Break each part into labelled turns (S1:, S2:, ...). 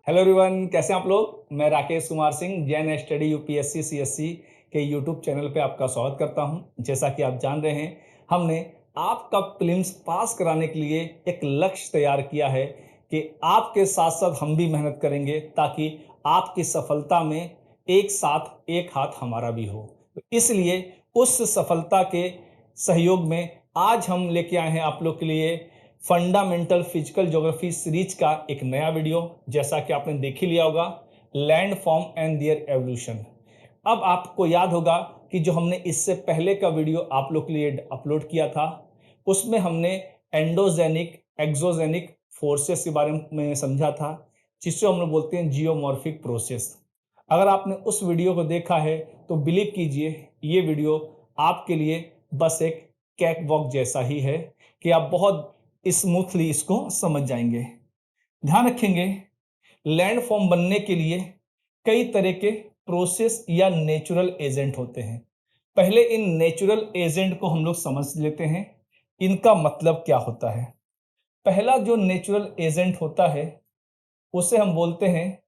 S1: Hello everyone, कैसे हैं आप लोग। मैं Rakesh Kumar Singh Jain study UPSC CSC के यूट्यूब चैनल पे आपका स्वागत करता हूं। जैसा कि आप जान रहे हैं, हमने आपका प्रीलिम्स पास कराने के लिए एक लक्ष्य तैयार किया है कि आपके साथ साथ हम भी मेहनत करेंगे ताकि आपकी सफलता में एक साथ एक हाथ हमारा भी हो। तो इसलिए उस सफलता के सहयोग में आज हम लेके आए हैं आप लोग के लिए फंडामेंटल फिजिकल ज्योग्राफी सीरीज का एक नया वीडियो। जैसा कि आपने देख ही लिया होगा, landform and their evolution. अब आपको याद होगा कि जो हमने इससे पहले का वीडियो आप लोग के लिए अपलोड किया था, उसमें हमने एंडोजेनिक एक्सोजेनिक फोर्सेस के बारे में समझा था, जिससे हम लोग बोलते हैं जियोमॉर्फिक प्रोसेस। अगर आपने उस वीडियो को देखा है तो बिलीव कीजिए, ये वीडियो आपके लिए बस एक कैक वॉक जैसा ही है कि आप बहुत स्मूथली इसको समझ जाएंगे। ध्यान रखेंगे, लैंड फॉर्म बनने के लिए कई तरह के प्रोसेस या नेचुरल एजेंट होते हैं। पहले इन नेचुरल एजेंट को हम लोग समझ लेते हैं, इनका मतलब क्या होता है। पहला जो नेचुरल एजेंट होता है उसे हम बोलते हैं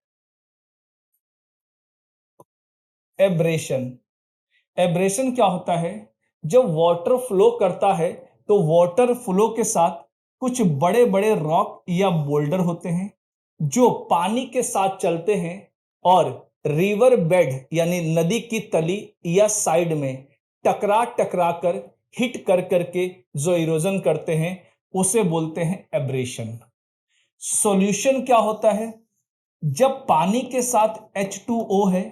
S1: एब्रेशन। एब्रेशन क्या होता है? जब वाटर फ्लो करता है तो वाटर फ्लो के साथ कुछ बड़े बड़े रॉक या बोल्डर होते हैं जो पानी के साथ चलते हैं और रिवर बेड यानी नदी की तली या साइड में टकरा टकरा कर हिट कर करके जो इरोजन करते हैं उसे बोलते हैं एब्रेशन। सॉल्यूशन क्या होता है? जब पानी के साथ H2O है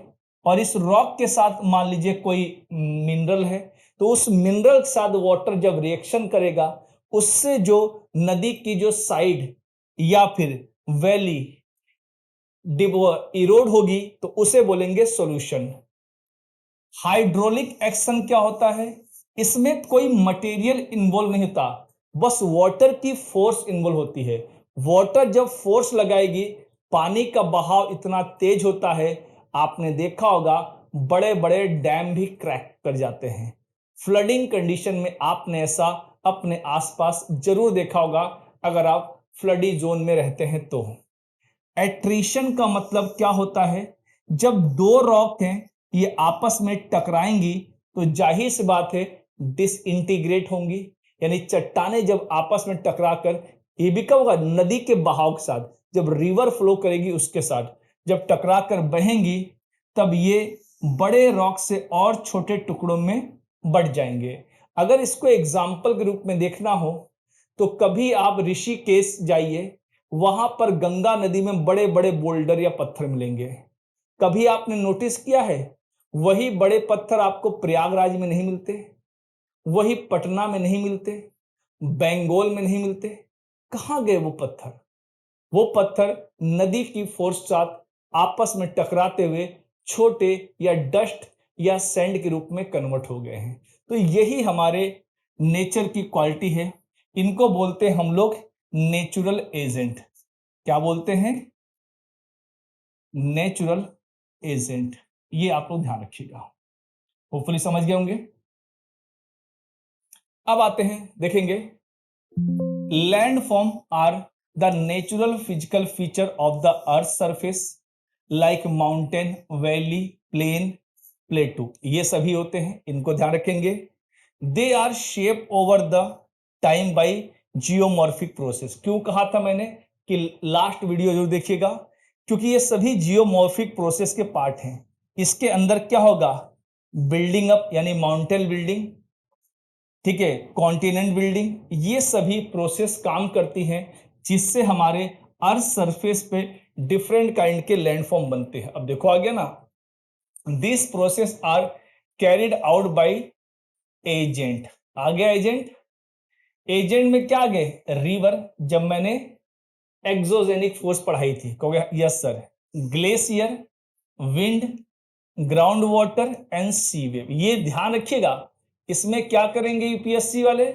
S1: और इस रॉक के साथ मान लीजिए कोई मिनरल है, तो उस मिनरल के साथ वाटर जब रिएक्शन करेगा, उससे जो नदी की जो साइड या फिर वैली इरोड होगी तो उसे बोलेंगे सॉल्यूशन। हाइड्रोलिक एक्शन क्या होता है? इसमें कोई मटेरियल इन्वॉल्व नहीं होता, बस वाटर की फोर्स इन्वॉल्व होती है। वाटर जब फोर्स लगाएगी, पानी का बहाव इतना तेज होता है, आपने देखा होगा बड़े बड़े डैम भी क्रैक कर जाते हैं। फ्लडिंग कंडीशन में आपने ऐसा अपने आसपास जरूर देखा होगा अगर आप फ्लडी जोन में रहते हैं तो। एट्रीशन का मतलब क्या होता है? जब दो रॉक हैं, ये आपस में टकराएंगी तो जाहिर सी बात है डिसइंटीग्रेट होंगी, यानी चट्टाने जब आपस में टकराकर, ये भी कब होगा? नदी के बहाव के साथ, जब रिवर फ्लो करेगी उसके साथ जब टकरा कर बहेंगी, तब ये बड़े रॉक से और छोटे टुकड़ों में बढ़ जाएंगे। अगर इसको एग्जाम्पल के रूप में देखना हो तो कभी आप ऋषिकेश जाइए, वहां पर गंगा नदी में बड़े बड़े बोल्डर या पत्थर मिलेंगे। कभी आपने नोटिस किया है वही बड़े पत्थर आपको प्रयागराज में नहीं मिलते, वही पटना में नहीं मिलते, बंगाल में नहीं मिलते? कहां गए वो पत्थर? वो पत्थर नदी की फोर्स साथ आपस में टकराते हुए छोटे या डस्ट या सैंड के रूप में कन्वर्ट हो गए हैं। तो यही हमारे नेचर की क्वालिटी है, इनको बोलते हैं हम लोग नेचुरल एजेंट। क्या बोलते हैं? Natural agent. ये आप लोग ध्यान रखिएगा, होपफुली समझ गए होंगे। अब आते हैं, देखेंगे landform are the natural physical feature of the earth surface like mountain, valley, plain, plateau, ये सभी होते हैं, इनको ध्यान रखेंगे। They are shape over the time by geomorphic process. क्यों कहा था मैंने कि लास्ट वीडियो जरूर देखिएगा, क्योंकि ये सभी जियोमॉर्फिक प्रोसेस के पार्ट हैं। इसके अंदर क्या होगा? बिल्डिंग अप यानी माउंटेन बिल्डिंग, ठीक है, कॉन्टिनेंट बिल्डिंग, ये सभी प्रोसेस काम करती हैं जिससे हमारे अर्थ सरफेस पे डिफरेंट काइंड के लैंडफॉर्म बनते हैं। अब देखो आ गया ना, this process are carried out by agent. आ गया एजेंट। एजेंट में क्या आ गए? रिवर, जब मैंने एक्सोजेनिक फोर्स पढ़ाई थी, कहोगे yes sir. Glacier, wind, ground water and sea wave, ये ध्यान रखिएगा। इसमें क्या करेंगे यूपीएससी वाले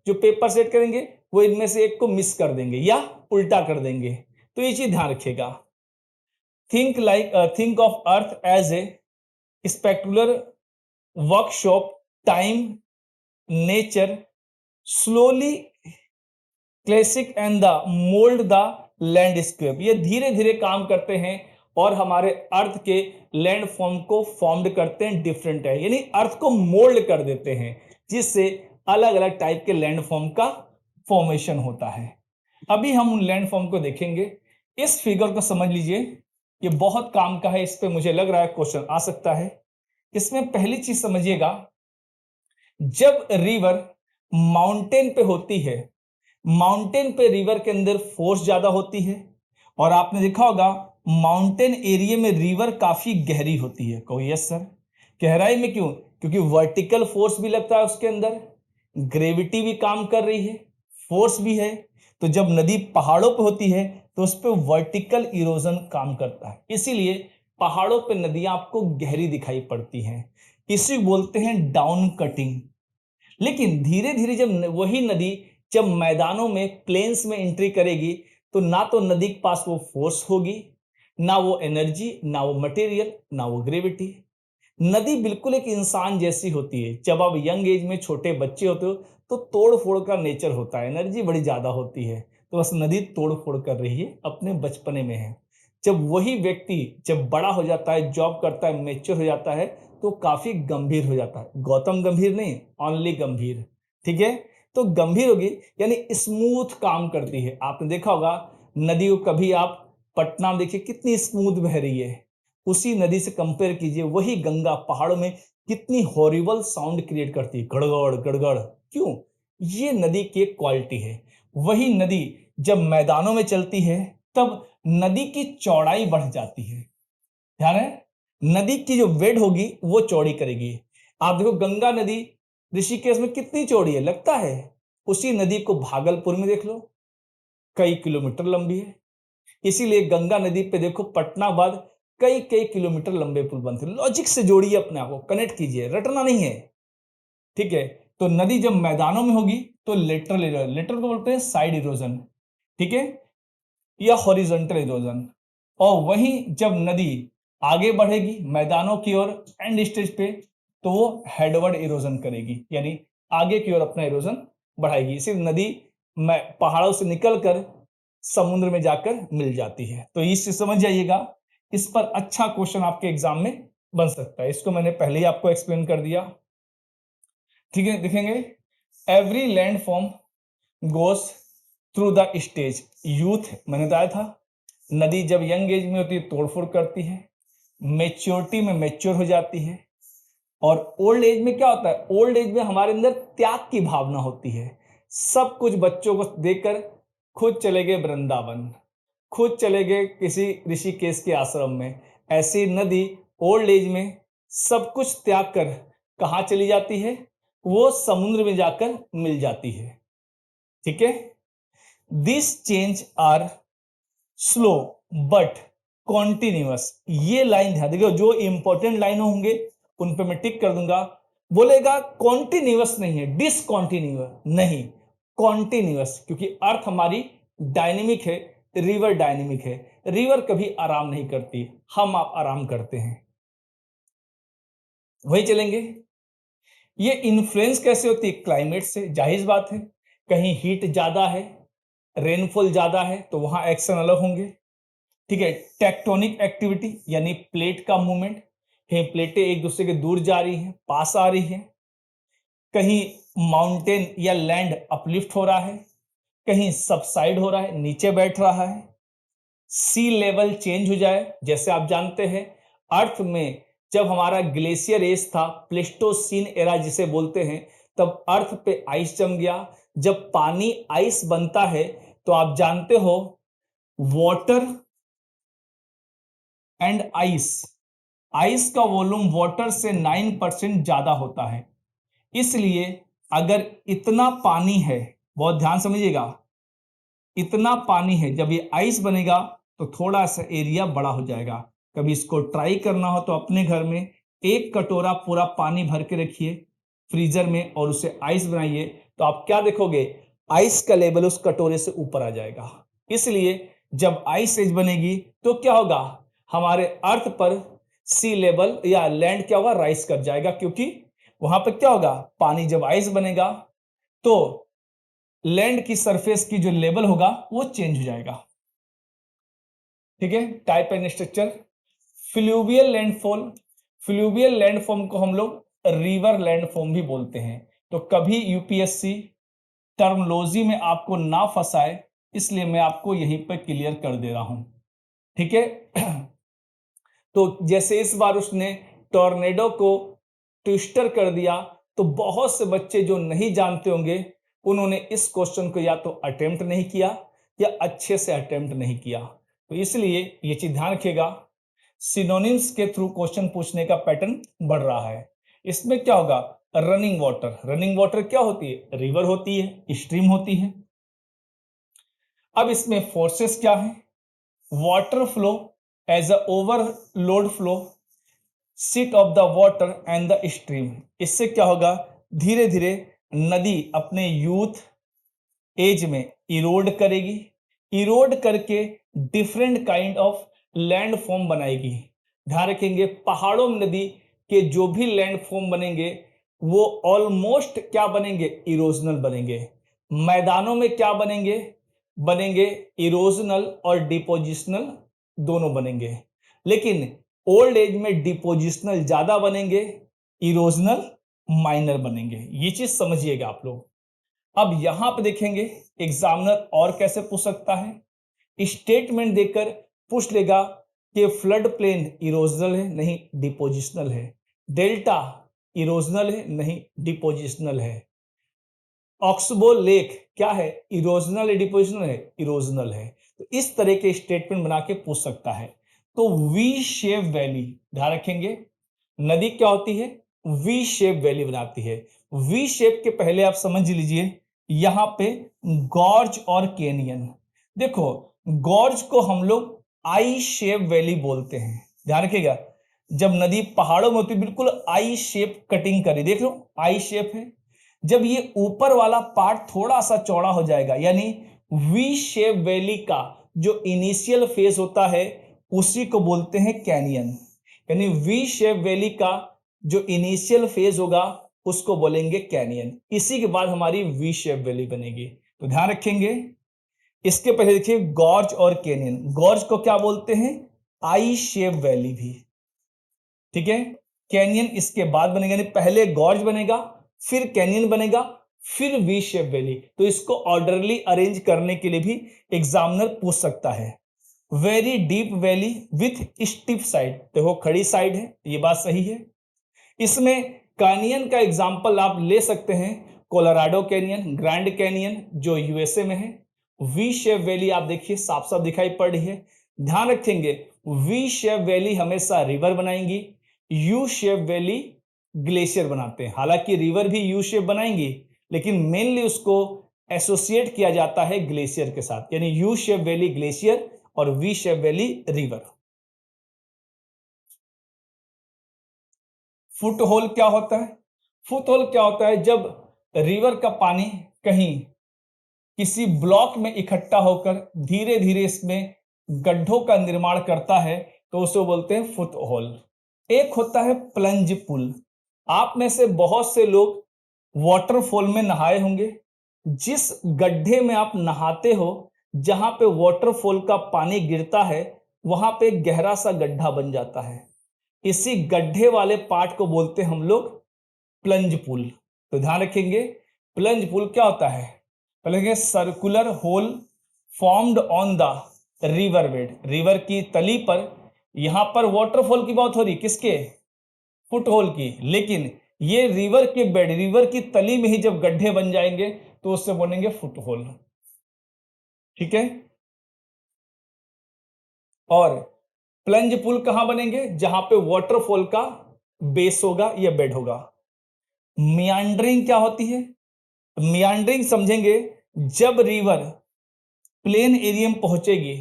S1: जो पेपर सेट करेंगे, वो इनमें से एक को मिस कर देंगे या उल्टा कर देंगे, तो ये चीज ध्यान रखिएगा। Think of earth as a spectacular workshop, time, nature, slowly classic and the mold the landscape, ये धीरे धीरे काम करते हैं और हमारे अर्थ के लैंड फॉर्म को फॉर्म्ड करते हैं डिफरेंट है, यानी अर्थ को मोल्ड कर देते हैं, जिससे अलग अलग टाइप के लैंड फॉर्म का फॉर्मेशन होता है। अभी हम उन लैंड फॉर्म को देखेंगे। इस फिगर को समझ लीजिए, ये बहुत काम का है, इस पे मुझे लग रहा है क्वेश्चन आ सकता है। इसमें पहली चीज समझिएगा, जब रिवर माउंटेन पे होती है, माउंटेन पे रिवर के अंदर फोर्स ज्यादा होती है, और आपने देखा होगा माउंटेन एरिया में रिवर काफी गहरी होती है। कहो यस सर। गहराई में क्यों? क्योंकि वर्टिकल फोर्स भी लगता है उसके अंदर, ग्रेविटी भी काम कर रही है, फोर्स भी है। तो जब नदी पहाड़ों पे होती है तो उस पर वर्टिकल इरोजन काम करता है, इसीलिए पहाड़ों पे नदियां आपको गहरी दिखाई पड़ती हैं। इसी बोलते हैं डाउन कटिंग। लेकिन धीरे धीरे जब वही नदी जब मैदानों में प्लेन्स में एंट्री करेगी, तो ना तो नदी के पास वो फोर्स होगी, ना वो एनर्जी, ना वो मटेरियल, ना वो ग्रेविटी। नदी बिल्कुल एक इंसान जैसी होती है। जब आप यंग एज में छोटे बच्चे होते हो तो तोड़ फोड़ का नेचर होता है, एनर्जी बड़ी ज्यादा होती है, तो बस नदी तोड़ फोड़ कर रही है, अपने बचपने में है। जब वही व्यक्ति जब बड़ा हो जाता है, जॉब करता है, मेच्योर हो जाता है, तो काफी गंभीर हो जाता है। गौतम गंभीर नहीं, ओनली गंभीर। ठीक है, तो गंभीर होगी यानी स्मूथ काम करती है। आपने देखा होगा नदी को, कभी आप पटना में देखिए कितनी स्मूथ बह रही है, उसी नदी से कंपेयर कीजिए वही गंगा पहाड़ों में कितनी हॉरिबल साउंड क्रिएट करती है, गड़गड़ गड़गड़। क्यों? ये नदी की एक क्वालिटी है। वही नदी जब मैदानों में चलती है तब नदी की चौड़ाई बढ़ जाती है। ध्यान है, नदी की जो वेड होगी वो चौड़ी करेगी। आप देखो गंगा नदी ऋषिकेश में कितनी चौड़ी है, लगता है। उसी नदी को भागलपुर में देख लो, कई किलोमीटर लंबी है। इसीलिए गंगा नदी पे देखो पटना बाद कई कई किलोमीटर लंबे पुल बनते हैं। लॉजिक से जोड़िए, अपने आप को कनेक्ट कीजिए, रटना नहीं है। ठीक है, तो नदी जब मैदानों में होगी तो लेटरल इरोजन, लेटरल को बोलते हैं साइड इरोजन, ठीक है, या हॉरिजॉन्टल इरोजन। और वहीं जब नदी आगे बढ़ेगी मैदानों की ओर एंड स्टेज पे, तो वो हेडवर्ड इरोजन करेगी, यानी आगे की ओर अपना इरोजन बढ़ाएगी। इसी नदी पहाड़ों से निकलकर समुद्र में जाकर मिल जाती है। तो इससे समझ जाइएगा, इस पर अच्छा क्वेश्चन आपके एग्जाम में बन सकता है। इसको मैंने पहले ही आपको एक्सप्लेन कर दिया। ठीक है, देखेंगे every land form goes through the stage youth. मैंने बताया था नदी जब यंग एज में होती है तोड़फोड़ करती है, मेच्योरिटी में मेच्योर हो जाती है, और ओल्ड एज में क्या होता है, ओल्ड एज में हमारे अंदर त्याग की भावना होती है। सब कुछ बच्चों को देकर खुद चले गए वृंदावन, खुद चले गए किसी ऋषिकेश के आश्रम में। ऐसी नदी ओल्ड एज में सब कुछ त्याग कर कहाँ चली जाती है, वो समुद्र में जाकर मिल जाती है। ठीक है, this change are slow but continuous. ये लाइन ध्यान देखिए, जो इंपॉर्टेंट लाइन होंगे उन पे मैं टिक कर दूंगा। बोलेगा कॉन्टिन्यूअस नहीं है, डिसकॉन्टिन्यूअस नहीं, कॉन्टिन्यूअस, क्योंकि अर्थ हमारी डायनेमिक है, रिवर डायनेमिक है। रिवर कभी आराम नहीं करती, हम आप आराम करते हैं। वही चलेंगे। ये इन्फ्लुएंस कैसे होती है? क्लाइमेट से, जाहिर बात है। कहीं हीट ज्यादा है, रेनफॉल ज्यादा है, तो वहां एक्शन अलग होंगे। ठीक है, टेक्टोनिक एक्टिविटी यानी प्लेट का मूवमेंट है, प्लेटें एक दूसरे के दूर जा रही हैं, पास आ रही हैं। कहीं माउंटेन या लैंड अपलिफ्ट हो रहा है, कहीं सबसाइड हो रहा है, नीचे बैठ रहा है। सी लेवल चेंज हो जाए, जैसे आप जानते हैं अर्थ में जब हमारा ग्लेशियर एज था, प्लेस्टोसीन एरा जिसे बोलते हैं, तब अर्थ पे आइस जम गया। जब पानी आइस बनता है तो आप जानते हो वाटर एंड आइस, आइस का वॉल्यूम वाटर से 9% ज्यादा होता है। इसलिए अगर इतना पानी है, बहुत ध्यान समझिएगा, इतना पानी है, जब ये आइस बनेगा तो थोड़ा सा एरिया बड़ा हो जाएगा। कभी इसको ट्राई करना हो तो अपने घर में एक कटोरा पूरा पानी भर के रखिए फ्रीजर में और उसे आइस बनाइए, तो आप क्या देखोगे, आइस का लेवल उस कटोरे से ऊपर आ जाएगा। इसलिए जब आइस एज बनेगी तो क्या होगा, हमारे अर्थ पर सी लेवल या लैंड क्या होगा, राइज कर जाएगा, क्योंकि वहां पर क्या होगा, पानी जब आइस बनेगा तो लैंड की सरफेस की जो लेवल होगा वो चेंज हो जाएगा। ठीक है, type and structure. Fluvial landfall, fluvial landform को हम लोग रिवर लैंडफॉर्म भी बोलते हैं। तो कभी यूपीएससी टर्मोलॉजी में आपको ना फंसाए, इसलिए मैं आपको यहीं पर क्लियर कर दे रहा हूं। ठीक है। तो जैसे इस बार उसने टॉर्नेडो को ट्विस्टर कर दिया, तो बहुत से बच्चे जो नहीं जानते होंगे उन्होंने इस क्वेश्चन को या तो अटेम्प्ट नहीं किया या अच्छे से अटेम्प्ट नहीं किया। तो इसलिए ये चीज ध्यान रखिएगा, सिनोनिम्स के थ्रू क्वेश्चन पूछने का पैटर्न बढ़ रहा है। इसमें क्या होगा, रनिंग वाटर, रनिंग वाटर क्या होती है, रिवर होती है, स्ट्रीम होती है। अब इसमें फोर्सेस क्या है, water flow as a overload flow, seat of the water and the stream. इससे क्या होगा, धीरे धीरे नदी अपने यूथ एज में इरोड करेगी, इरोड करके different kind of land form बनाएगी। ध्यान रखेंगे, पहाड़ों में नदी के जो भी लैंड फॉर्म बनेंगे वो ऑलमोस्ट क्या बनेंगे, इरोजनल बनेंगे। मैदानों में क्या बनेंगे, बनेंगे इरोजनल और डिपोजिशनल दोनों बनेंगे। लेकिन ओल्ड एज में डिपोजिशनल ज्यादा बनेंगे, इरोजनल माइनर बनेंगे। ये चीज समझिएगा आप लोग। अब यहां पे देखेंगे एग्जामिनर और कैसे पूछ सकता है, स्टेटमेंट देकर पूछ लेगा कि फ्लड प्लेन इरोजनल है, नहीं डिपोजिशनल है। डेल्टा इरोजनल है, नहीं डिपोजिशनल है। ऑक्सबो लेक क्या है, इरोजनल है, डिपोजिशनल है, इरोजनल है। तो इस तरह के स्टेटमेंट बना के पूछ सकता है। तो वी शेप वैली, ध्यान रखेंगे, नदी क्या होती है, वी शेप वैली बनाती है। वी शेप के पहले आप समझ लीजिए यहां पे गॉर्ज और कैनियन। देखो, गॉर्ज को हम लोग आई शेप वैली बोलते हैं। ध्यान रखिएगा, जब नदी पहाड़ों में होती बिल्कुल आई शेप कटिंग करी, देख लो आई शेप है। जब ये ऊपर वाला पार्ट थोड़ा सा चौड़ा हो जाएगा, यानी वी शेप वैली का जो इनिशियल फेज होता है उसी को बोलते हैं कैनियन। यानी वी शेप वैली का जो इनिशियल फेज होगा उसको बोलेंगे कैनियन। इसी के बाद हमारी वी शेप वैली बनेगी। तो ध्यान रखेंगे, इसके पहले देखिए गॉर्ज और कैनियन। गॉर्ज को क्या बोलते हैं, आई शेप वैली भी। ठीक है, कैनियन इसके बाद बनेगा, यानी पहले गॉर्ज बनेगा, फिर कैनियन बनेगा, फिर वी शेप वैली। तो इसको ऑर्डरली अरेंज करने के लिए भी एग्जामिनर पूछ सकता है। Very deep valley with steep side, देखो खड़ी साइड है, ये बात सही है। इसमें कैनियन का एग्जांपल आप ले सकते हैं, कोलोराडो कैनियन, ग्रैंड कैनियन जो यूएसए में है। वी शेप वैली आप देखिए साफ साफ दिखाई पड़ रही है। ध्यान रखेंगे, वी शेप वैली हमेशा रिवर बनाएंगी, यू शेप वैली ग्लेशियर बनाते हैं। हालांकि रिवर भी यू शेप बनाएंगी, लेकिन मेनली उसको एसोसिएट किया जाता है ग्लेशियर के साथ, यानी यू शेप वैली ग्लेशियर और V shape valley river. Foot hole क्या होता है, फुट होल क्या होता है, जब रिवर का पानी कहीं किसी ब्लॉक में इकट्ठा होकर धीरे धीरे इसमें गड्ढों का निर्माण करता है तो उसे बोलते हैं फुट होल। एक होता है प्लंज पुल। आप में से बहुत से लोग वाटरफॉल में नहाए होंगे। जिस गड्ढे में आप नहाते हो, जहां पे वाटरफॉल का पानी गिरता है, वहां पे गहरा सा गड्ढा बन जाता है। इसी गड्ढे वाले पार्ट को बोलते हैं हम लोग प्लंज पुल। तो ध्यान रखेंगे, प्लंज पुल क्या होता है, पहले circular hole formed on the river bed, river की तली पर। यहां पर वाटरफॉल की बात हो रही, किसके, फुट होल की। लेकिन ये रिवर के बेड, रिवर की तली में ही जब गड्ढे बन जाएंगे तो उससे बोलेंगे फुट होल। ठीक है, और प्लंज पुल कहां बनेंगे, जहां पे वाटरफॉल का बेस होगा या बेड होगा। मियांड्रिंग क्या होती है, मियांड्रिंग समझेंगे, जब रिवर प्लेन एरिया में पहुंचेगी,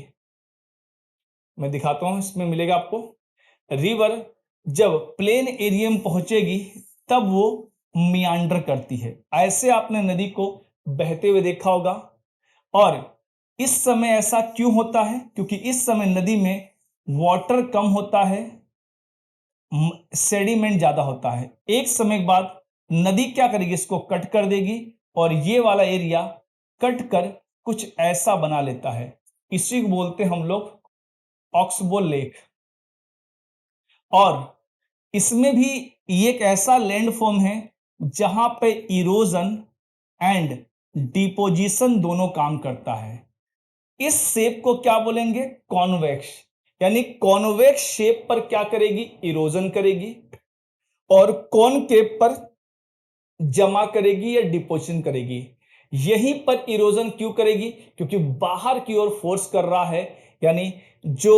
S1: मैं दिखाता हूं इसमें मिलेगा आपको। रिवर जब प्लेन एरिया में पहुंचेगी तब वो मियांडर करती है। ऐसे आपने नदी को बहते हुए देखा होगा। और इस समय ऐसा क्यों होता है, क्योंकि इस समय नदी में वाटर कम होता है, सेडिमेंट ज्यादा होता है। एक समय के बाद नदी क्या करेगी, इसको कट कर देगी और ये वाला एरिया कट कर कुछ ऐसा बना लेता है। इसी को बोलते हैं हम लोग ऑक्सबो लेक। और इसमें भी ये एक ऐसा लैंड फॉर्म है जहां पे इरोजन एंड डिपोजिशन दोनों काम करता है। इस शेप को क्या बोलेंगे? कॉन्वेक्स। यानी कॉन्वेक्स शेप पर क्या करेगी? इरोजन करेगी, और कॉनकेव पर जमा करेगी या डिपोजिशन करेगी। यहीं पर इरोजन क्यों करेगी? क्योंकि बाहर की ओर फोर्स कर रहा है, यानी जो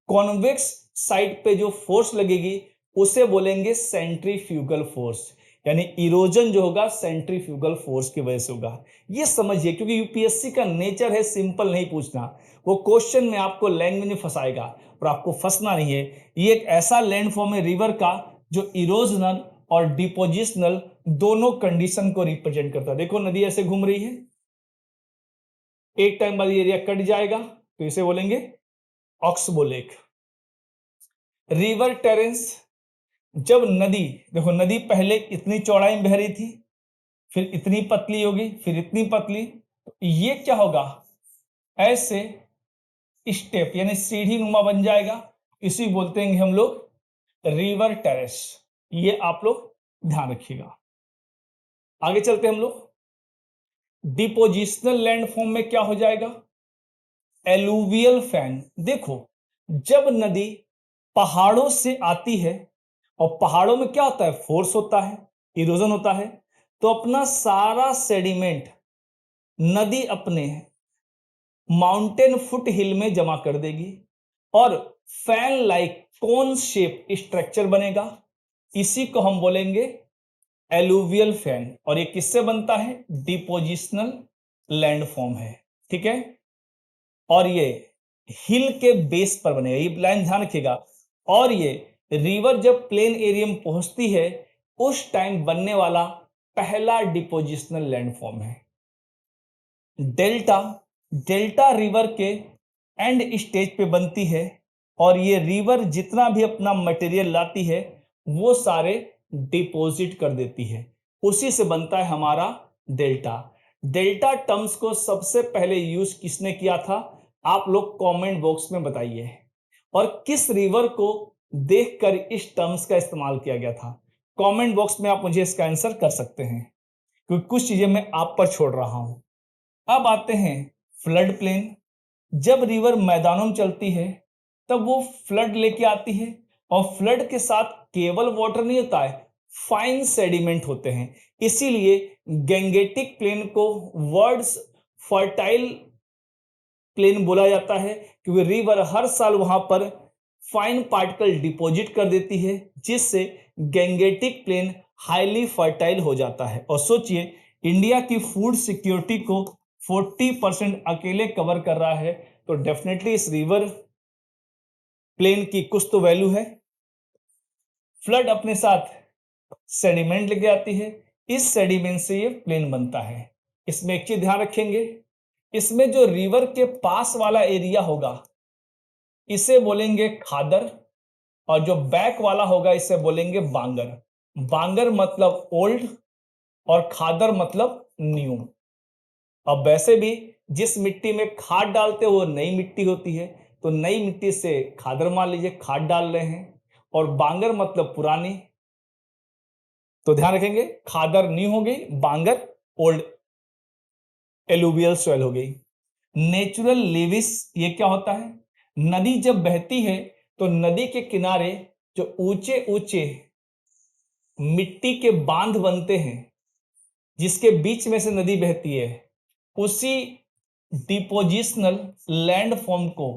S1: कॉन्वेक्स साइड पे जो फोर्स लगेगी उसे बोलेंगे सेंट्रीफ्यूगल फोर्स। यानी इरोजन जो होगा सेंट्रीफ्यूगल फोर्स की वजह से होगा। ये समझिए, क्योंकि यूपीएससी का नेचर है सिंपल नहीं पूछना, वो क्वेश्चन में आपको लैंग्वेज में फंसाएगा और आपको फंसना नहीं है। ये एक ऐसा लैंड फॉर्म है रिवर का जो इरोजनल और डिपोजिशनल दोनों कंडीशन को रिप्रेजेंट करता है। देखो नदी ऐसे घूम रही है, एक टाइम बाद ये एरिया कट जाएगा तो इसे बोलेंगे ऑक्सबो लेक। रिवर टेरेंस, जब नदी, देखो नदी पहले इतनी चौड़ाई में बह रही थी, फिर इतनी पतली होगी, फिर इतनी पतली, तो ये क्या होगा? ऐसे स्टेप यानी सीढ़ी नुमा बन जाएगा। इसी बोलते हैं हम लोग रिवर टेरेस। ये आप लोग ध्यान रखिएगा। आगे चलते हम लोग। डिपोजिशनल लैंडफॉर्म में क्या हो जाएगा? Alluvial fan. देखो जब नदी पहाड़ों से आती है, और पहाड़ों में क्या होता है? फोर्स होता है, इरोजन होता है, तो अपना सारा सेडिमेंट नदी अपने माउंटेन फुट हिल में जमा कर देगी और fan like cone shape structure बनेगा। इसी को हम बोलेंगे एलुवियल फैन। और ये किससे बनता है? डिपोजिशनल लैंडफॉर्म है, ठीक है। और ये हिल के बेस पर बनेगा, ये लाइन ध्यान रखिएगा। और ये रिवर जब प्लेन एरिया में पहुंचती है उस टाइम बनने वाला पहला डिपोजिशनल लैंडफॉर्म है। डेल्टा, डेल्टा रिवर के एंड स्टेज पे बनती है, और ये रिवर जितना भी अपना मटेरियल लाती है वो सारे डिपॉजिट कर देती है, उसी से बनता है हमारा डेल्टा। डेल्टा टर्म्स को सबसे पहले यूज किसने किया था? आप लोग कमेंट बॉक्स में बताइए, और किस रिवर को देखकर इस टर्म्स का इस्तेमाल किया गया था। कमेंट बॉक्स में आप मुझे इसका आंसर कर सकते हैं, क्योंकि कुछ चीजें मैं आप पर छोड़ रहा हूं। अब आते हैं फ्लड प्लेन। जब रिवर मैदानों में चलती है तब वो फ्लड लेके आती है, और फ्लड के साथ केवल वाटर नहीं होता है, फाइन सेडिमेंट होते हैं। इसीलिए गैंगेटिक प्लेन को वर्ड्स फर्टाइल प्लेन बोला जाता है, क्योंकि रिवर हर साल वहां पर फाइन पार्टिकल डिपॉजिट कर देती है, जिससे गैंगेटिक प्लेन हाईली फर्टाइल हो जाता है। और सोचिए इंडिया की फूड सिक्योरिटी को 40% अकेले कवर कर रहा है, तो डेफिनेटली इस रिवर प्लेन की कुछ तो वैल्यू है। फ्लड अपने साथ सेडिमेंट लेके आती है, इस सेडिमेंट से ये प्लेन बनता है। इसमें एक चीज ध्यान रखेंगे, इसमें जो रिवर के पास वाला एरिया होगा इसे बोलेंगे खादर, और जो बैक वाला होगा इसे बोलेंगे बांगर। बांगर मतलब ओल्ड और खादर मतलब न्यू। अब वैसे भी जिस मिट्टी में खाद डालते हो वो नई मिट्टी होती है, तो नई मिट्टी से खादर मान लीजिए, खाद डाल रहे हैं। और बांगर मतलब पुरानी, तो ध्यान रखेंगे खादर न्यू हो गई, बांगर ओल्ड एलुवियल सॉइल हो गई। नेचुरल लेविस, ये क्या होता है? नदी जब बहती है तो नदी के किनारे जो ऊंचे ऊंचे मिट्टी के बांध बनते हैं जिसके बीच में से नदी बहती है, उसी डिपोजिशनल लैंड फॉर्म को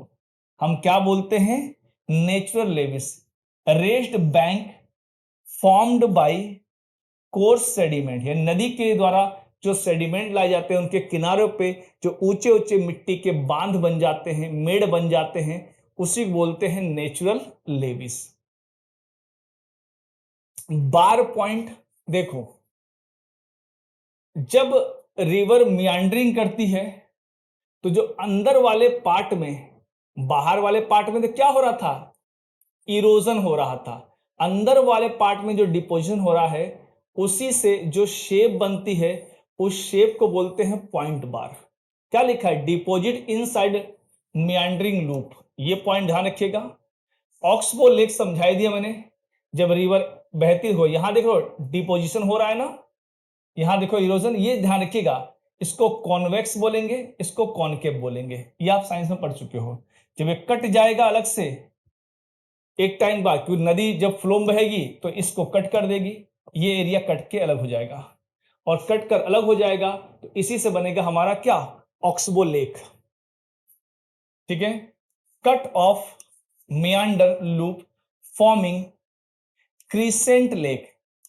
S1: हम क्या बोलते हैं? Natural levees. Raised bank formed by coarse sediment, यानी नदी के द्वारा जो सेडिमेंट लाए जाते हैं उनके किनारों पे जो ऊंचे ऊंचे मिट्टी के बांध बन जाते हैं, मेड़ बन जाते हैं, उसी को बोलते हैं नेचुरल लेविस। बार पॉइंट, देखो जब रिवर मियांड्रिंग करती है तो जो अंदर वाले पार्ट में, बाहर वाले पार्ट में तो क्या हो रहा था? इरोजन हो रहा था। अंदर वाले पार्ट में जो डिपोजिशन हो रहा है उसी से जो शेप बनती है उस शेप को बोलते हैं पॉइंट बार। क्या लिखा है? Deposit inside meandering loop. ये पॉइंट ध्यान रखिएगा। ऑक्सबो लेक समझाई दिया मैंने, जब रिवर बहती हो, यहां देखो डिपोजिशन हो रहा है ना, यहां देखो इरोजन, ये ध्यान रखिएगा। इसको कॉन्वेक्स बोलेंगे, इसको कॉनकेव बोलेंगे, ये आप साइंस में पढ़ चुके हो। जब ये कट जाएगा अलग से एक टाइम बाद, क्योंकि नदी जब फ्लो में बहेगी तो इसको कट कर देगी, ये एरिया कट के अलग हो जाएगा, और कट कर अलग हो जाएगा तो इसी से बनेगा हमारा क्या, ऑक्सबो लेक। ठीक है, cut off मियांडर loop forming crescent lake.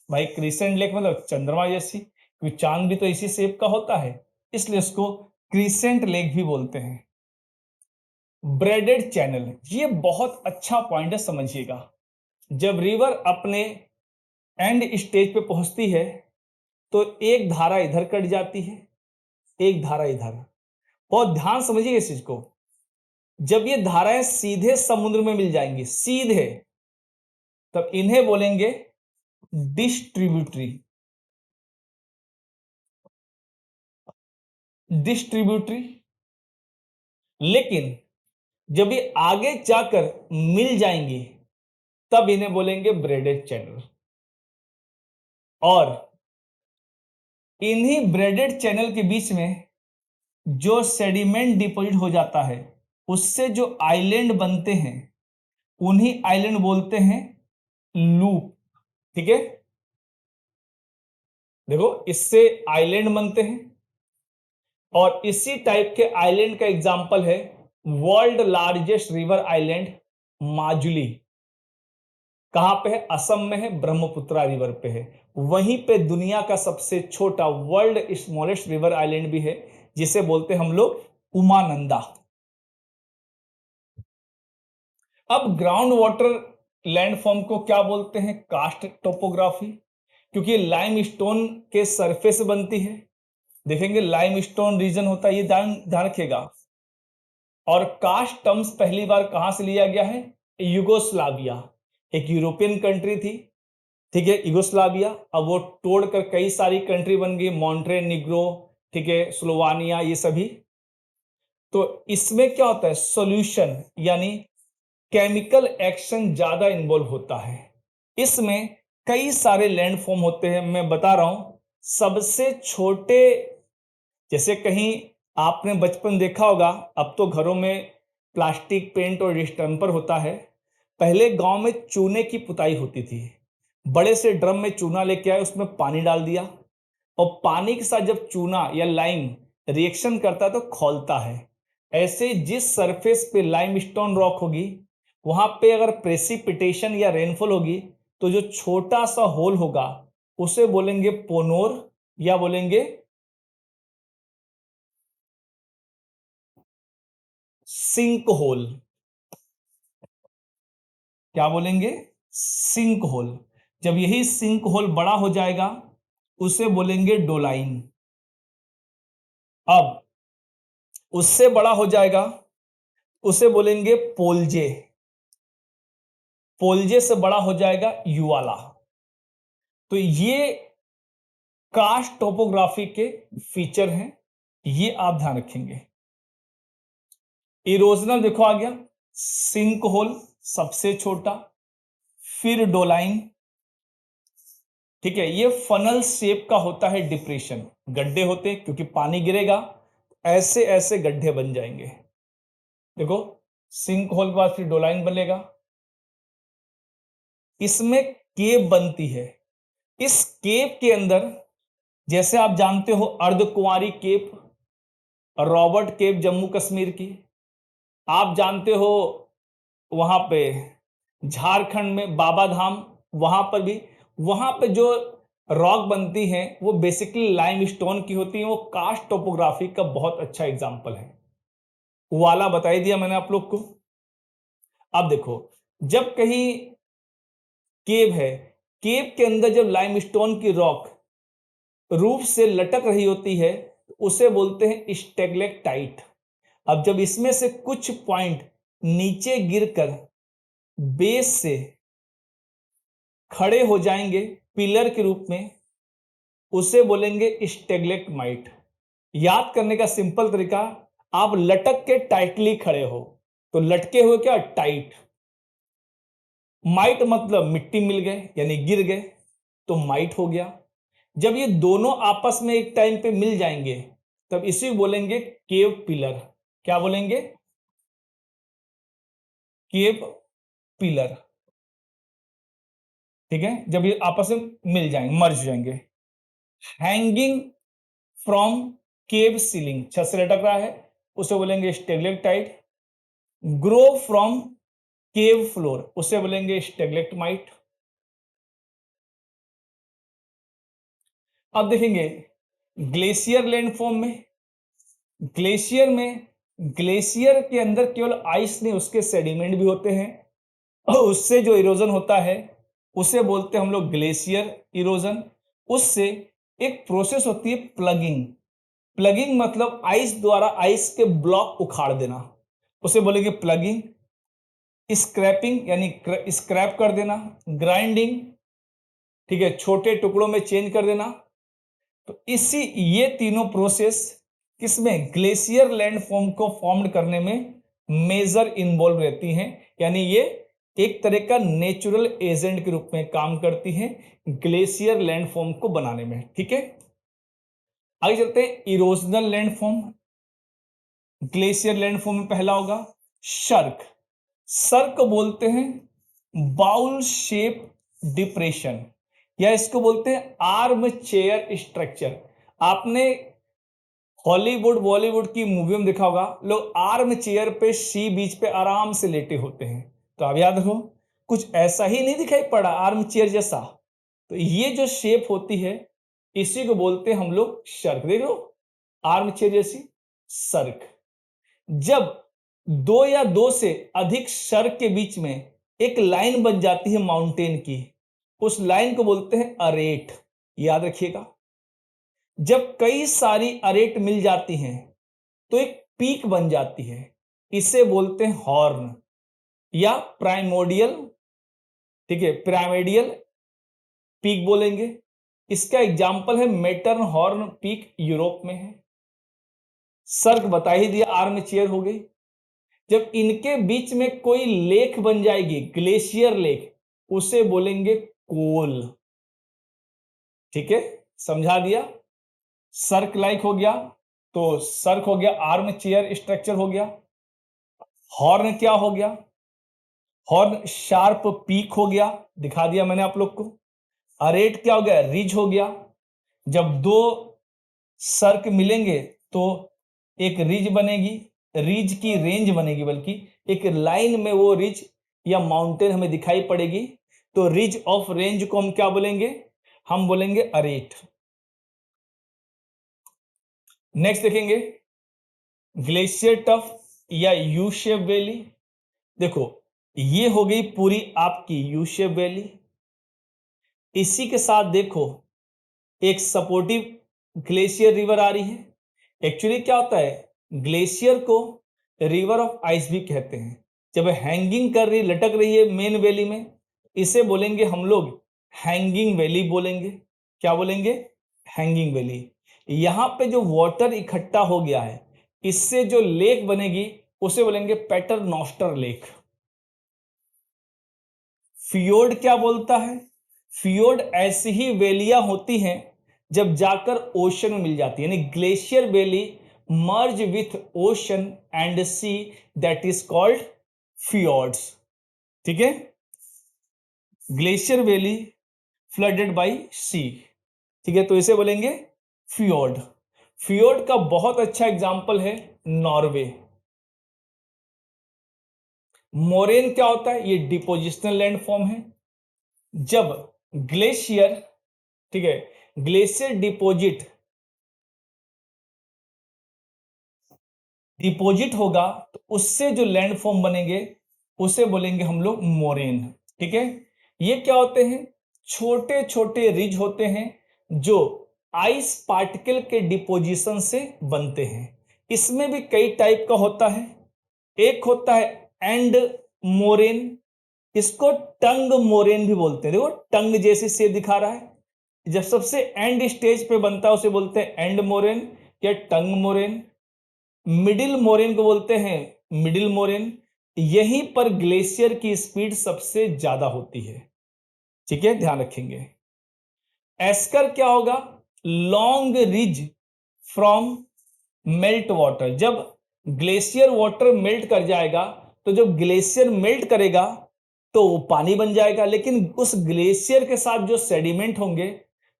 S1: भाई क्रिसेंट लेक मतलब चंद्रमा जैसी, क्योंकि चांद भी तो इसी शेप का होता है, इसलिए उसको क्रिसेंट लेक भी बोलते हैं। ब्रेडेड चैनल, ये बहुत अच्छा पॉइंट है, समझिएगा। जब रिवर अपने एंड स्टेज पे पहुंचती है तो एक धारा इधर कट जाती है, एक धारा इधर। बहुत ध्यान समझिए इस चीज को। जब ये धाराएं सीधे समुद्र में मिल जाएंगी सीधे, तब इन्हें बोलेंगे डिस्ट्रीब्यूटरी। डिस्ट्रीब्यूटरी। लेकिन जब ये आगे जाकर मिल जाएंगी तब इन्हें बोलेंगे ब्रेडेड चैनल। और इन्हीं ब्रेडेड चैनल के बीच में जो सेडिमेंट डिपॉजिट हो जाता है, उससे जो आइलैंड बनते हैं, उन्हीं आइलैंड बोलते हैं लूप। ठीक है, देखो इससे आइलैंड बनते हैं, और इसी टाइप के आइलैंड का एग्जांपल है world largest river island Majuli. कहां पे है, असम में है, ब्रह्मपुत्रा रिवर पे है। वहीं पे दुनिया का सबसे छोटा वर्ल्ड स्मॉलेस्ट रिवर आइलैंड भी है, जिसे बोलते हैं हम लोग उमानंदा। अब ग्राउंड वाटर लैंडफॉर्म को क्या बोलते हैं, कास्ट टोपोग्राफी, क्योंकि लाइम स्टोन के सरफेस बनती है। देखेंगे लाइम स्टोन रीजन होता है, ये ध्यान ध्यान रखिएगा। और कास्ट टर्म्स पहली बार कहां से लिया गया है, युगोस्लाविया, एक यूरोपियन कंट्री थी। ठीक है, युगोस्लाविया, अब वो तोड़कर कई सारी कंट्री बन गई, मॉन्टेनेग्रो, ठीक है, स्लोवानिया, ये सभी। तो इसमें क्या होता है, सॉल्यूशन यानी केमिकल एक्शन ज्यादा इन्वॉल्व होता है। इसमें कई सारे लैंड फॉर्म होते हैं, मैं बता रहा हूं। सबसे छोटे, जैसे कहीं आपने बचपन देखा होगा, अब तो घरों में प्लास्टिक पेंट और डिस्टेंपर होता है, पहले गांव में चूने की पुताई होती थी। बड़े से ड्रम में चूना लेके आए, उसमें पानी डाल दिया, और पानी के साथ जब चूना या लाइम रिएक्शन करता है तो खौलता है। ऐसे जिस सरफेस पे लाइमस्टोन रॉक होगी, वहां पे अगर प्रेसिपिटेशन या रेनफॉल होगी, तो जो छोटा सा होल होगा उसे बोलेंगे पोनोर, या बोलेंगे सिंक होल। क्या बोलेंगे, सिंक होल। जब यही सिंक होल बड़ा हो जाएगा उसे बोलेंगे डोलाइन। अब उससे बड़ा हो जाएगा उसे बोलेंगे पोलजे। पोलजे से बड़ा हो जाएगा युवाला। तो ये कास्ट टोपोग्राफी के फीचर हैं, ये आप ध्यान रखेंगे। इरोजनल देखो आ गया, सिंक होल सबसे छोटा, फिर डोलाइन। ठीक है, ये फनल शेप का होता है, डिप्रेशन, गड्ढे होते हैं, क्योंकि पानी गिरेगा ऐसे ऐसे गड्ढे बन जाएंगे। देखो सिंक होल के बाद फिर डोलाइन बनेगा, इसमें केव बनती है। इस केव के अंदर, जैसे आप जानते हो अर्धकुंवारी केव, रॉबर्ट केव जम्मू कश्मीर की, आप जानते हो वहां पे झारखंड में बाबा धाम, वहां पर भी, वहां पे जो रॉक बनती हैं वो बेसिकली लाइमस्टोन की होती है। वो कास्ट टोपोग्राफी का बहुत अच्छा एग्जांपल है। वाला बताई दिया मैंने आप लोग को। अब देखो, जब कहीं केव है, केव के अंदर जब लाइमस्टोन की रॉक रूफ से लटक रही होती है, उसे बोलते हैं स्टेगलेक्टाइट। अब जब इसमें से कुछ पॉइंट नीचे गिरकर बेस से खड़े हो जाएंगे पिलर के रूप में, उसे बोलेंगे स्टेगलेक्टमाइट। याद करने का सिंपल तरीका, आप लटक के टाइटली खड़े हो, तो लटके हुए क्या, टाइट। माइट मतलब मिट्टी मिल गए यानी गिर गए, तो माइट हो गया। जब ये दोनों आपस में एक टाइम पे मिल जाएंगे तब इसी बोलेंगे केव पिलर। क्या बोलेंगे, केव पिलर। ठीक है, जब ये आपस में मिल जाएंगे, मर्ज जाएंगे। हैंगिंग फ्रॉम केव सीलिंग, छत से लटक रहा है, उसे बोलेंगे स्टेगलेक्टाइट। ग्रो फ्रॉम केव फ्लोर, उसे बोलेंगे स्टेगलेक्टमाइट। अब देखेंगे ग्लेशियर लैंडफॉर्म में। ग्लेशियर में, ग्लेशियर के अंदर केवल आइस नहीं, उसके सेडिमेंट भी होते हैं, और उससे जो इरोजन होता है उसे बोलते हैं हम लोग ग्लेशियर इरोजन। उससे एक प्रोसेस होती है प्लगिंग। प्लगिंग मतलब आइस द्वारा आइस के ब्लॉक उखाड़ देना, उसे बोलेंगे प्लगिंग। स्क्रैपिंग यानी स्क्रैप कर देना। ग्राइंडिंग, ठीक है, छोटे टुकड़ों में चेंज कर देना। तो इसी ये तीनों प्रोसेस किसमें, ग्लेशियर लैंडफॉर्म को फॉर्म करने में मेजर इन्वॉल्व रहती हैं, यानी ये एक तरह का नेचुरल एजेंट के रूप में काम करती हैं ग्लेशियर लैंडफॉर्म को बनाने में। ठीक है, आगे चलते हैं इरोजनल लैंडफॉर्म। ग्लेशियर लैंडफॉर्म में पहला होगा शर्क। सर्क बोलते हैं बाउल शेप डिप्रेशन, या इसको बोलते हैं आर्म चेयर स्ट्रक्चर। आपने हॉलीवुड बॉलीवुड की मूवी में देखा होगा, लोग आर्म चेयर पे सी बीच पे आराम से लेटे होते हैं। तो आप याद रखो, कुछ ऐसा ही नहीं दिखाई पड़ा आर्म चेयर जैसा। तो ये जो शेप होती है इसी को बोलते हैं हम लोग शर्क। देखो आर्म चेयर जैसी, सर्क। जब दो या दो से अधिक सर्क के बीच में एक लाइन बन जाती है माउंटेन की, उस लाइन को बोलते हैं अरेट। याद रखिएगा, जब कई सारी अरेट मिल जाती हैं तो एक पीक बन जाती है, इसे बोलते हैं हॉर्न या प्राइमोडियल। ठीक है, पिरामिडियल पीक बोलेंगे। इसका एग्जाम्पल है मेटर्न हॉर्न पीक, यूरोप में है। सर्क बता ही दिया, आर्म चेयर हो गई। जब इनके बीच में कोई लेक बन जाएगी, ग्लेशियर लेक, उसे बोलेंगे कोल। ठीक है, समझा दिया। सर्क लाइक हो गया, तो सर्क हो गया आर्म चेयर स्ट्रक्चर हो गया। हॉर्न क्या हो गया, हॉर्न शार्प पीक हो गया, दिखा दिया मैंने आप लोग को। अरेट क्या हो गया, रिज हो गया। जब दो सर्क मिलेंगे तो एक रिज बनेगी, रिज की रेंज बनेगी, बल्कि एक लाइन में वो रिज या माउंटेन हमें दिखाई पड़ेगी। तो रिज ऑफ रेंज को हम क्या बोलेंगे, हम बोलेंगे अरेट। नेक्स्ट देखेंगे ग्लेशियर टफ या यू शेप वैली। देखो ये हो गई पूरी आपकी यू शेप वैली। इसी के साथ देखो एक सपोर्टिव ग्लेशियर रिवर आ रही है। एक्चुअली क्या होता है, ग्लेशियर को रिवर ऑफ आइस भी कहते हैं। जब हैंगिंग कर रही, लटक रही है मेन वैली में, इसे बोलेंगे हम लोग हैंगिंग वैली बोलेंगे। क्या बोलेंगे, हैंगिंग वैली। यहां पे जो वाटर इकट्ठा हो गया है, इससे जो लेक बनेगी उसे बोलेंगे पैटरनॉस्टर लेक। फियोर्ड क्या बोलता है, फियोर्ड ऐसी ही वैलियां होती हैं जब जाकर ओशन में मिल जाती है, यानी glacier valley merge with ocean and sea, that is called fjords. ठीक है, glacier valley flooded by sea. ठीक है, तो इसे बोलेंगे फियोर्ड। फियोर्ड का बहुत अच्छा एग्जांपल है नॉर्वे। मोरेन क्या होता है, ये डिपोजिशनल लैंडफॉर्म है। जब ग्लेशियर, ठीक है, ग्लेशियर डिपोजिट होगा तो उससे जो लैंडफॉर्म बनेंगे उसे बोलेंगे हम लोग मोरेन। ठीक है, ये क्या होते हैं, छोटे छोटे रिज होते हैं जो आइस पार्टिकल के डिपोजिशन से बनते हैं। इसमें भी कई टाइप का होता है। एक होता है एंड मोरेन, इसको टंग मोरेन भी बोलते हैं। देखो टंग जैसी शेप दिखा रहा है, जब सबसे एंड स्टेज पे बनता है उसे बोलते हैं एंड मोरेन या टंग मोरेन। मिडिल मोरेन को बोलते हैं मिडिल मोरेन, यहीं पर ग्लेशियर की स्पीड सबसे ज्यादा होती है। ठीक है, ध्यान रखेंगे। एस्कर क्या होगा? Long ridge from melt water. जब ग्लेशियर वाटर मेल्ट कर जाएगा तो जब ग्लेशियर मेल्ट करेगा तो वो पानी बन जाएगा, लेकिन उस ग्लेशियर के साथ जो सेडिमेंट होंगे,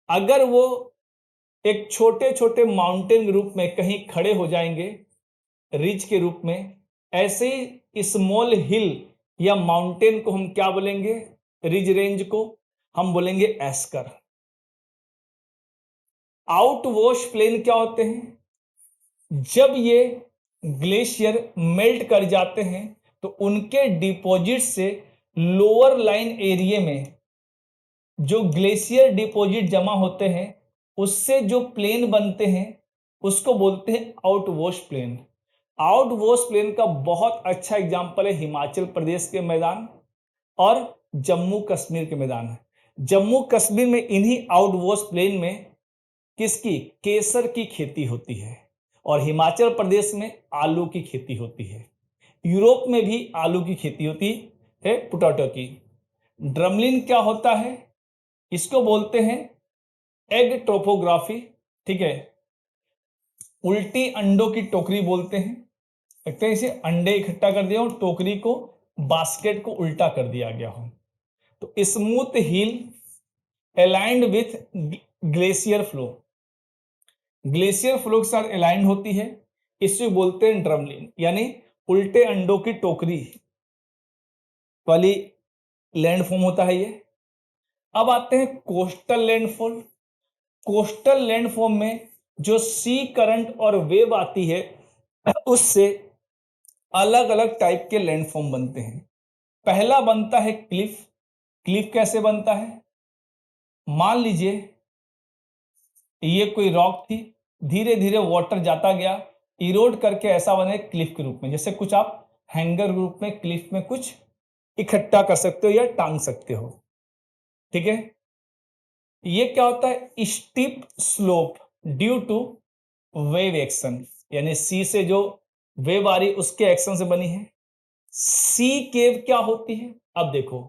S1: अगर वो एक छोटे छोटे माउंटेन के रूप में कहीं खड़े हो जाएंगे रिज के रूप में, ऐसे ही स्मॉल हिल या माउंटेन को हम क्या बोलेंगे? रिज रेंज को हम बोलेंगे एस्कर। आउट वॉश प्लेन क्या होते हैं? जब ये ग्लेशियर मेल्ट कर जाते हैं तो उनके डिपॉजिट से लोअर लाइन एरिया में जो ग्लेशियर डिपॉजिट जमा होते हैं उससे जो प्लेन बनते हैं उसको बोलते हैं outwash plain. Outwash plain का बहुत अच्छा एग्जांपल है हिमाचल प्रदेश के मैदान और जम्मू कश्मीर के मैदान। जम्मू कश्मीर में इन्हीं आउट वॉश प्लेन में किसकी? केसर की खेती होती है, और हिमाचल प्रदेश में आलू की खेती होती है। यूरोप में भी आलू की खेती होती है, पोटैटो की। ड्रमलिन क्या होता है? इसको बोलते हैं एग ट्रोपोग्राफी। ठीक है, उल्टी अंडों की टोकरी बोलते हैं। लगता है इसे अंडे इकट्ठा कर दिया हो, टोकरी को, बास्केट को उल्टा कर दिया गया हो। तो smooth hill aligned with glacier flow, glacier flow के साथ अलाइंड होती है, इसे बोलते हैं ड्रमलिन, यानी उल्टे अंडों की टोकरी वाली लैंडफॉर्म होता है ये। अब आते हैं कोस्टल लैंडफॉर्म। कोस्टल लैंडफॉर्म में जो सी करंट और वेव आती है उससे अलग अलग टाइप के लैंडफॉर्म बनते हैं। पहला बनता है क्लिफ। क्लिफ कैसे बनता है? मान लीजिए ये कोई रॉक थी, धीरे धीरे वाटर जाता गया, इरोड करके ऐसा बने क्लिफ के रूप में। जैसे कुछ आप हैंगर रूप में क्लिफ में कुछ इकट्ठा कर सकते हो या टांग सकते हो। ठीक है, ये क्या होता है? Steep slope due to wave action, यानी सी से जो वेव आ रही उसके एक्शन से बनी है। सी केव क्या होती है? अब देखो,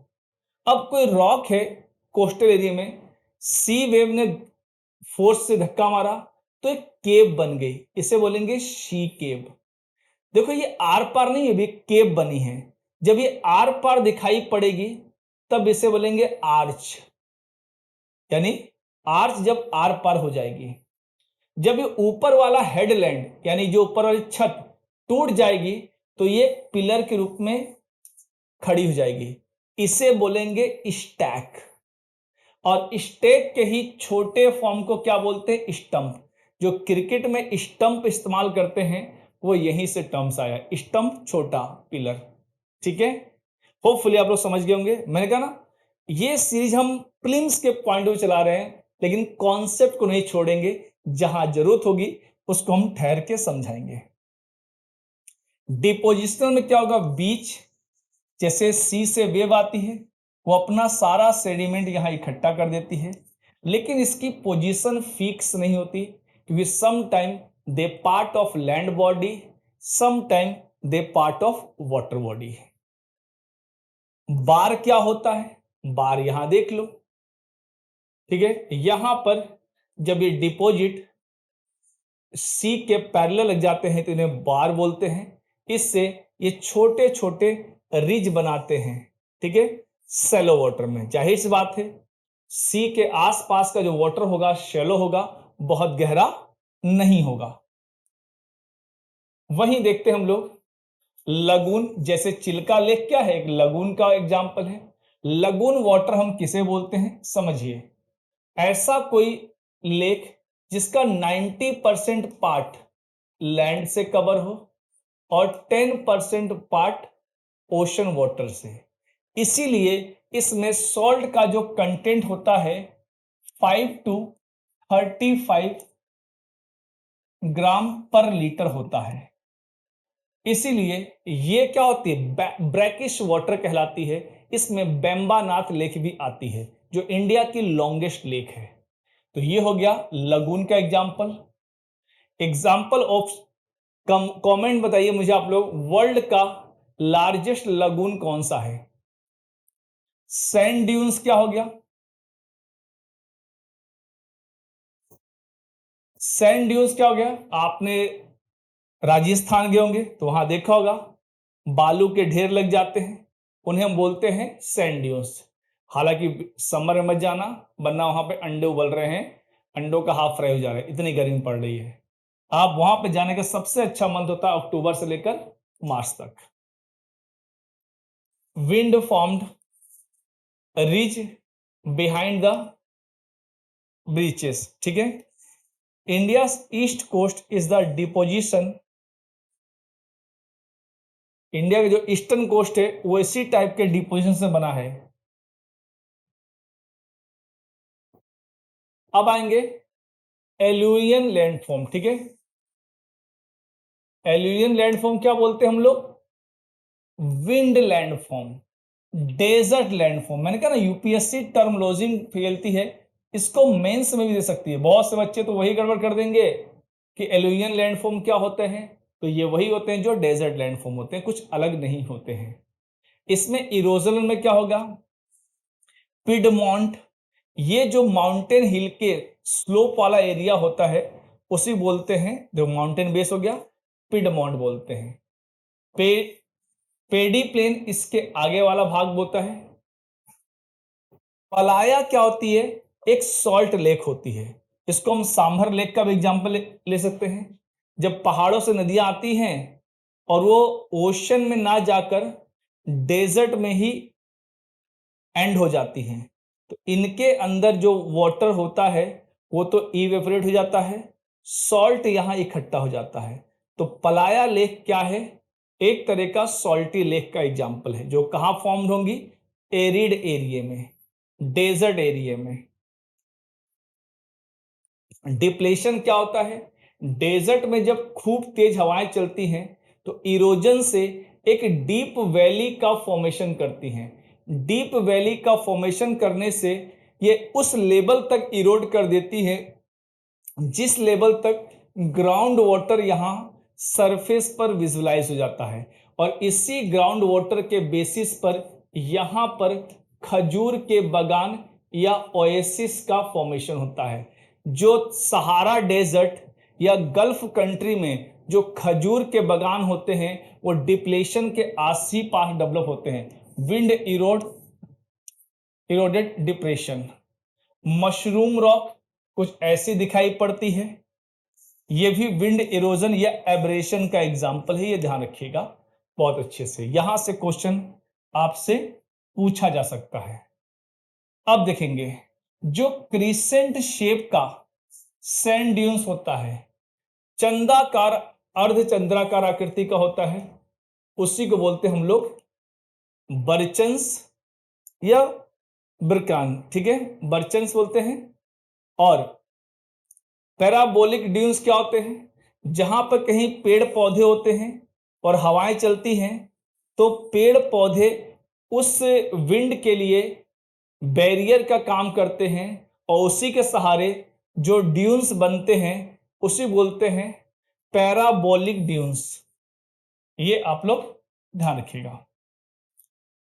S1: अब कोई रॉक है कोस्टल एरिया में, सी वेव ने फोर्स से धक्का मारा तो एक केव बन गई, इसे बोलेंगे सी केव। देखो ये आर पार नहीं, अभी केव बनी है। जब ये आर पार दिखाई पड़ेगी तब इसे बोलेंगे आर्च, यानी आर्च जब आर पार हो जाएगी। जब ये ऊपर वाला हेडलैंड यानी जो ऊपर वाली छत टूट जाएगी तो ये पिलर के रूप में खड़ी हो जाएगी, इसे बोलेंगे स्टैक। और स्टैक के ही छोटे फॉर्म को क्या बोलते हैं? स्टंप। जो क्रिकेट में स्टंप इस्तेमाल करते हैं वो यहीं से टर्म्स आया, स्टंप छोटा, पिलर। ठीक है, होपफुली आप लोग समझ गए होंगे। मैंने कहा ना ये सीरीज हम प्रीलिम्स के पॉइंट ऑफ चला रहे हैं, लेकिन कॉन्सेप्ट को नहीं छोड़ेंगे, जहां जरूरत होगी उसको हम ठहर के समझाएंगे। डिपोजिशनल में क्या होगा? बीच, जैसे सी से वेव आती है वो अपना सारा सेडिमेंट यहां इकट्ठा कर देती है, लेकिन इसकी पोजीशन फिक्स नहीं होती, क्योंकि some time they part of land body, some time they part of water body. Bar क्या होता है? बार यहां देख लो। ठीक है, यहां पर जब ये डिपॉजिट सी के पैरेलल लग जाते हैं तो इन्हें बार बोलते हैं। इससे ये छोटे छोटे रिज बनाते हैं। ठीक है, शैलो वाटर में जाहिर सी बात है सी के आसपास का जो वाटर होगा शैलो होगा, बहुत गहरा नहीं होगा। वहीं देखते हैं हम लोग लगून, जैसे चिल्का लेक क्या है? एक लगून का एग्जाम्पल है। लगून वाटर हम किसे बोलते हैं? समझिए, ऐसा कोई लेक जिसका 90% पार्ट लैंड से कवर हो और 10% पार्ट ओशन वाटर से। इसीलिए इसमें सॉल्ट का जो कंटेंट होता है 5 to 35 ग्राम पर लीटर होता है। इसीलिए ये क्या होती है? ब्रैकिश वाटर कहलाती है। इसमें बेम्बानाथ लेक भी आती है जो इंडिया की लॉन्गेस्ट लेक है। तो ये हो गया लगून का एग्जाम्पल। एग्जाम्पल ऑफ कमेंट बताइए मुझे आप लोग, वर्ल्ड का लार्जेस्ट लगून कौन सा है? सैंड ड्यून्स क्या हो गया? सैंड ड्यून्स क्या हो गया? आपने राजस्थान गए होंगे तो वहां देखा होगा बालू के ढेर लग जाते हैं, उन्हें हम बोलते हैं सैंड ड्यून्स। हालांकि समर में मत जाना, वरना वहां पे अंडे उबल रहे हैं, अंडों का हाफ फ्राई हो जा रहा है, इतनी गर्मी पड़ रही है। आप वहां पे जाने का सबसे अच्छा मंथ होता है अक्टूबर से लेकर मार्च तक। Wind formed ridge behind the breaches, ठीक है। India east coast is the deposition, India का जो ईस्टर्न कोस्ट है वो इसी टाइप के डिपोजिशन से बना है। अब आएंगे एलुवियन लैंडफॉर्म, ठीक है। एलुवियन लैंडफॉर्म क्या बोलते हैं हम लोग? Wind landform, desert landform. मैंने कहा ना यूपीएससी टर्मोलॉजी फेलती है, इसको मेंस में भी दे सकती है। बहुत से बच्चे तो वही गड़बड़ कर देंगे कि एलुवियन लैंडफॉर्म क्या होते हैं, तो ये वही होते हैं जो डेजर्ट लैंडफॉर्म होते हैं, कुछ अलग नहीं होते हैं। इसमें इरोजन में क्या होगा? पिडमोंट, ये जो माउंटेन हिल के स्लोप वाला एरिया होता है उसी बोलते हैं, जो माउंटेन बेस हो गया, पिडमोंट बोलते हैं। पे पेडी प्लेन इसके आगे वाला भाग बोलता है। पलाया क्या होती है? एक सॉल्ट लेक होती है, इसको हम सांभर लेक का भी एग्जांपल ले सकते हैं। जब पहाड़ों से नदियां आती हैं और वो ओशन में ना जाकर डेजर्ट में ही एंड हो जाती हैं, तो इनके अंदर जो वाटर होता है वो तो इवेपोरेट हो जाता है, सॉल्ट यहां इकट्ठा हो जाता है। तो पलाया लेक क्या है? एक तरह का सॉल्टी लेक का एग्जांपल है, जो कहां फॉर्म्ड होंगी? एरिड एरिया में, डेजर्ट एरिया में। डिप्लेशन क्या होता है? डेजर्ट में जब खूब तेज हवाएं चलती हैं तो इरोजन से एक डीप वैली का फॉर्मेशन करती हैं। डीप वैली का फॉर्मेशन करने से ये उस लेवल तक इरोड कर देती है जिस लेवल तक ग्राउंड वाटर यहां सरफेस पर विजुलाइज हो जाता है, और इसी ग्राउंड वाटर के बेसिस पर यहां पर खजूर के बागान या ओएसिस का फॉर्मेशन होता है। जो सहारा डेजर्ट या गल्फ कंट्री में जो खजूर के बागान होते हैं वो डिप्लेशन के आस ही पास डेवलप होते हैं। Wind eroded depression. Mushroom rock कुछ ऐसी दिखाई पड़ती है, ये भी विंड इरोजन या एब्रेशन का एग्जाम्पल है, ये ध्यान रखिएगा बहुत अच्छे से। यहां से क्वेश्चन आपसे पूछा जा सकता है। अब देखेंगे जो क्रिसेंट शेप का सैंड ड्यून्स होता है, चंदाकार अर्धचंद्राकार आकृति का होता है, उसी को बोलते हैं हम लोग बर्चन्स या ब्रकान, ठीक है, बर्चन्स बोलते हैं। और पैराबोलिक ड्यून्स क्या होते हैं? जहां पर कहीं पेड़ पौधे होते हैं और हवाएं चलती हैं तो पेड़ पौधे उस विंड के लिए बैरियर का काम करते हैं, और उसी के सहारे जो ड्यून्स बनते हैं उसी बोलते हैं पैराबोलिक ड्यून्स। ये आप लोग ध्यान रखिएगा।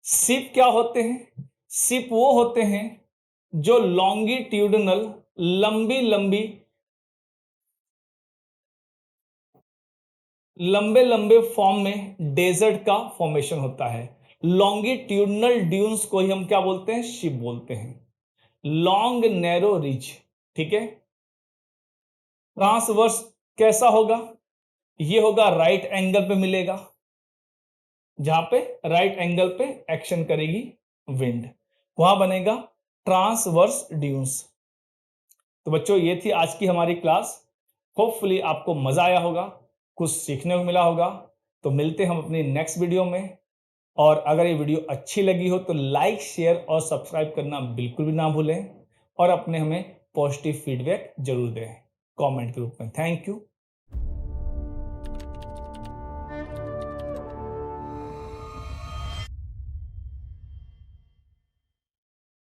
S1: सिप क्या होते हैं? सिप वो होते हैं जो लॉन्गिट्यूडनल, लंबी लंबी, लंबे लंबे फॉर्म में डेजर्ट का फॉर्मेशन होता है। लॉन्गिट्यूडनल ड्यून्स को ही हम क्या बोलते हैं? शिप बोलते हैं। लॉन्ग नैरो रिज, ठीक है। ट्रांसवर्स कैसा होगा? ये होगा राइट एंगल पे मिलेगा, जहां पे राइट एंगल पे एक्शन करेगी विंड, वहां बनेगा ट्रांसवर्स ड्यून्स। तो बच्चों ये थी आज की हमारी क्लास। होपफुली आपको मजा आया होगा, कुछ सीखने को मिला होगा। तो मिलते हैं हम अपनी नेक्स्ट वीडियो में। और अगर ये वीडियो अच्छी लगी हो तो लाइक, शेयर और सब्सक्राइब करना बिल्कुल भी ना भूलें, और अपने हमें पॉजिटिव फीडबैक जरूर दें कमेंट के रूप में। Thank you.